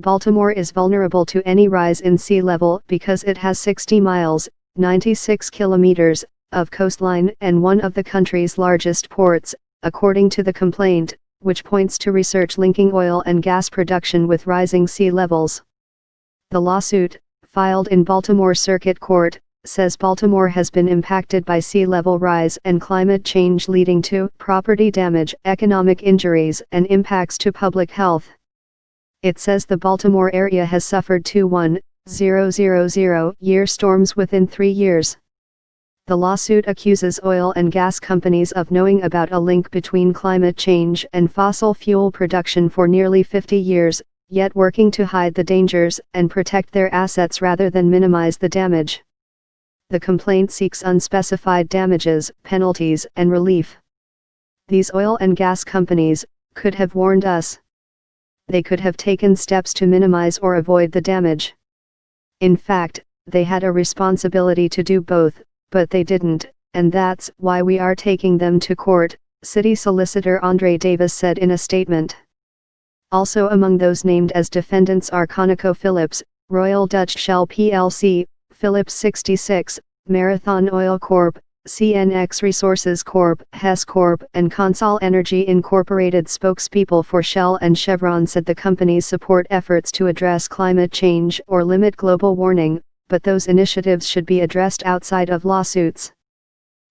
Baltimore is vulnerable to any rise in sea level because it has 60 miles, 96 kilometers, of coastline and one of the country's largest ports, according to the complaint, which points to research linking oil and gas production with rising sea levels. The lawsuit, filed in Baltimore Circuit Court, says Baltimore has been impacted by sea level rise and climate change, leading to property damage, economic injuries, and impacts to public health. It says the Baltimore area has suffered 2,1,000-year storms within 3 years. The lawsuit accuses oil and gas companies of knowing about a link between climate change and fossil fuel production for nearly 50 years, yet working to hide the dangers and protect their assets rather than minimize the damage. The complaint seeks unspecified damages, penalties, and relief. These oil and gas companies could have warned us. They could have taken steps to minimize or avoid the damage. In fact, they had a responsibility to do both, but they didn't, and that's why we are taking them to court, City Solicitor Andre Davis said in a statement. Also among those named as defendants are ConocoPhillips, Royal Dutch Shell plc, Phillips 66, Marathon Oil Corp., CNX Resources Corp., Hess Corp., and Consol Energy Incorporated. Spokespeople for Shell and Chevron said the companies support efforts to address climate change or limit global warming, but those initiatives should be addressed outside of lawsuits.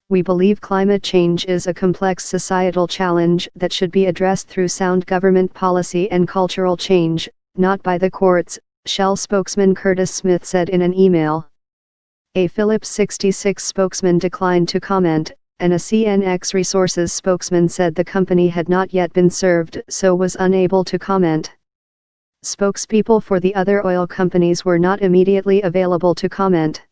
We believe climate change is a complex societal challenge that should be addressed through sound government policy and cultural change, not by the courts, Shell spokesman Curtis Smith said in an email. A Phillips 66 spokesman declined to comment, and a CNX Resources spokesman said the company had not yet been served, so was unable to comment. Spokespeople for the other oil companies were not immediately available to comment.